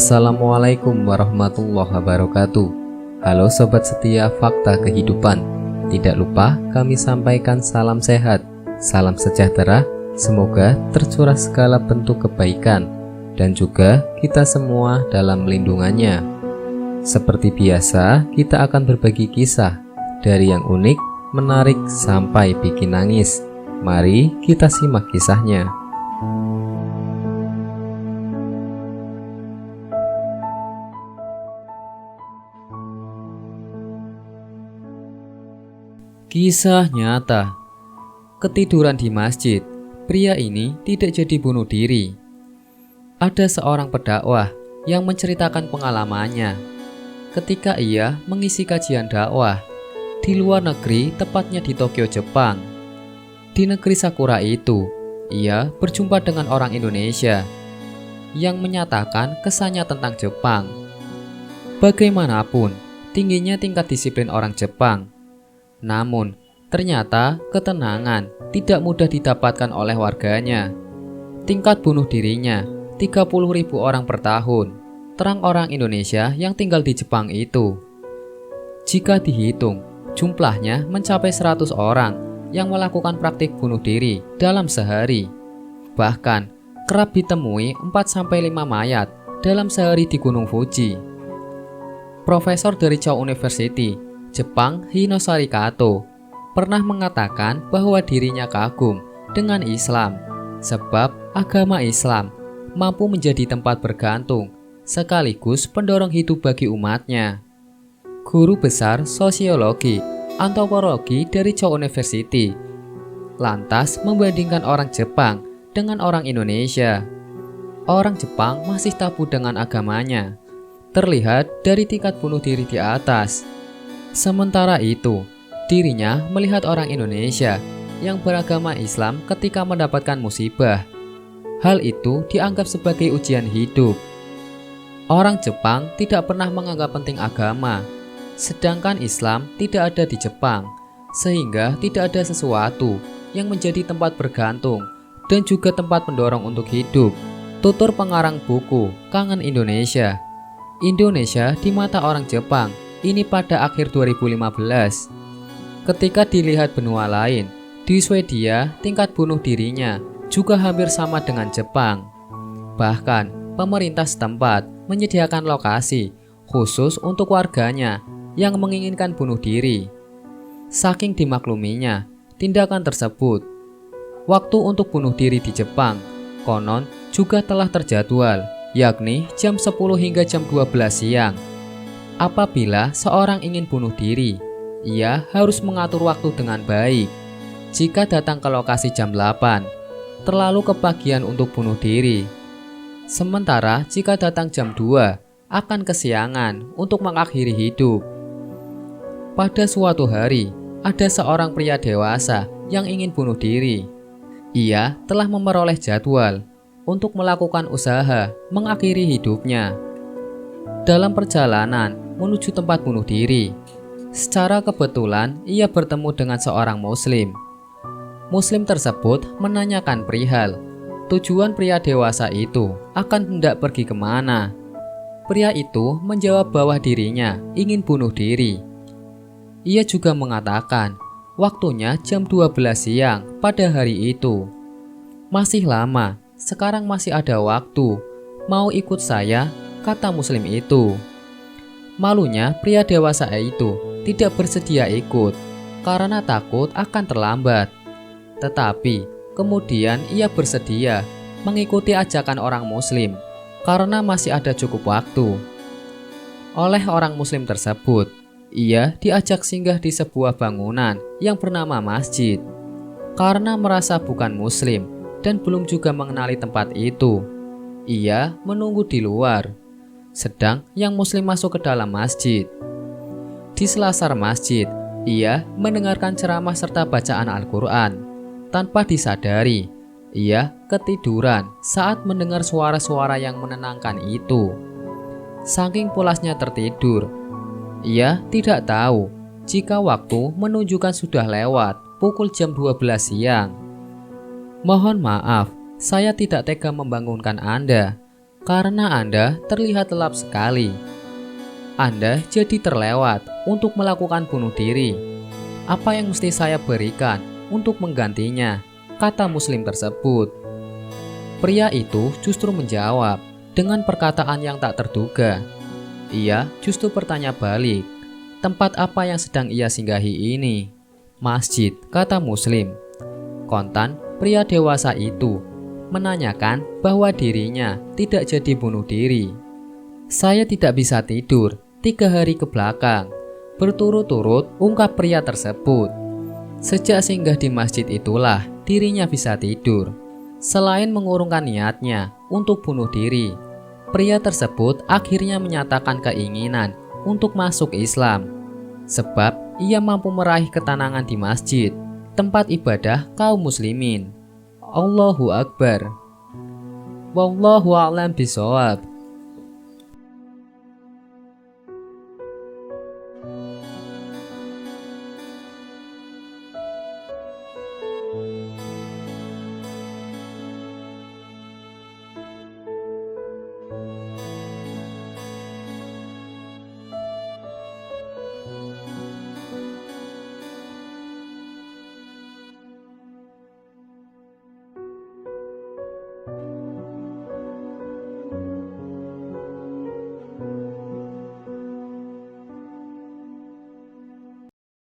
Assalamualaikum warahmatullahi wabarakatuh. Halo sobat setia Fakta Kehidupan. Tidak lupa kami sampaikan salam sehat, salam sejahtera. Semoga tercurah segala bentuk kebaikan dan juga kita semua dalam lindungannya. Seperti biasa, kita akan berbagi kisah dari yang unik, menarik sampai bikin nangis. Mari kita simak kisahnya. Kisah nyata. Ketiduran di masjid, pria ini tidak jadi bunuh diri. Ada seorang pendakwah yang menceritakan pengalamannya ketika ia mengisi kajian dakwah di luar negeri, tepatnya di Tokyo, Jepang. Di negeri Sakura itu, ia berjumpa dengan orang Indonesia yang menyatakan kesannya tentang Jepang. Bagaimanapun tingginya tingkat disiplin orang Jepang, namun ternyata ketenangan tidak mudah didapatkan oleh warganya. Tingkat bunuh dirinya 30.000 orang per tahun, terang orang Indonesia yang tinggal di Jepang itu. Jika dihitung, jumlahnya mencapai 100 orang yang melakukan praktik bunuh diri dalam sehari. Bahkan kerap ditemui 4-5 mayat dalam sehari di Gunung Fuji. Profesor dari Chou University Jepang, Hinosari Kato, pernah mengatakan bahwa dirinya kagum dengan Islam sebab agama Islam mampu menjadi tempat bergantung sekaligus pendorong hidup bagi umatnya. Guru besar sosiologi antropologi dari Chou University lantas membandingkan orang Jepang dengan orang Indonesia. Orang Jepang masih tabu dengan agamanya, terlihat dari tingkat bunuh diri di atas. Sementara itu, dirinya melihat orang Indonesia yang beragama Islam ketika mendapatkan musibah. Hal itu dianggap sebagai ujian hidup. Orang Jepang tidak pernah menganggap penting agama, sedangkan Islam tidak ada di Jepang, sehingga tidak ada sesuatu yang menjadi tempat bergantung dan juga tempat pendorong untuk hidup. Tutur pengarang buku Kangen Indonesia. Indonesia di mata orang Jepang ini pada akhir 2015. Ketika dilihat benua lain, di Swedia tingkat bunuh dirinya juga hampir sama dengan Jepang. Bahkan pemerintah setempat menyediakan lokasi khusus untuk warganya yang menginginkan bunuh diri. Saking dimakluminya tindakan tersebut, waktu untuk bunuh diri di Jepang konon juga telah terjadwal, yakni jam 10 hingga jam 12 siang. Apabila seorang ingin bunuh diri, ia harus mengatur waktu dengan baik. Jika datang ke lokasi jam 8, terlalu kebagian untuk bunuh diri. Sementara jika datang jam 2, akan kesiangan untuk mengakhiri hidup. Pada suatu hari, ada seorang pria dewasa yang ingin bunuh diri. Ia telah memperoleh jadwal untuk melakukan usaha mengakhiri hidupnya. Dalam perjalanan menuju tempat bunuh diri, secara kebetulan ia bertemu dengan seorang muslim. Muslim tersebut menanyakan perihal tujuan pria dewasa itu akan hendak pergi kemana. Pria itu menjawab bahwa dirinya ingin bunuh diri. Ia juga mengatakan waktunya jam 12 siang pada hari itu. Masih lama, sekarang masih ada waktu. Mau ikut saya? Kata muslim itu. Malunya pria dewasa itu tidak bersedia ikut karena takut akan terlambat. Tetapi kemudian ia bersedia mengikuti ajakan orang muslim karena masih ada cukup waktu. Oleh orang muslim tersebut, ia diajak singgah di sebuah bangunan yang bernama masjid. Karena merasa bukan muslim dan belum juga mengenali tempat itu, ia menunggu di luar. Sedang yang muslim masuk ke dalam masjid. Di selasar masjid, ia mendengarkan ceramah serta bacaan Al-Quran. Tanpa disadari, ia ketiduran saat mendengar suara-suara yang menenangkan itu. Saking pulasnya tertidur, ia tidak tahu jika waktu menunjukkan sudah lewat pukul jam 12 siang. Mohon maaf, saya tidak tega membangunkan Anda. karena Anda terlihat lelap sekali. Anda jadi terlewat untuk melakukan bunuh diri. Apa yang mesti saya berikan untuk menggantinya?" kata Muslim tersebut. Pria itu justru menjawab dengan perkataan yang tak terduga. Ia justru bertanya balik, "Tempat apa yang sedang ia singgahi ini?" "Masjid," kata Muslim. Kontan, pria dewasa itu menanyakan bahwa dirinya tidak jadi bunuh diri. "Saya tidak bisa tidur 3 hari ke belakang," berturut-turut ungkap pria tersebut. Sejak singgah di masjid itulah dirinya bisa tidur. Selain mengurungkan niatnya untuk bunuh diri, pria tersebut akhirnya menyatakan keinginan untuk masuk Islam, sebab ia mampu meraih ketenangan di masjid, tempat ibadah kaum muslimin. Allahu Akbar. Wallahu a'lam bishawab.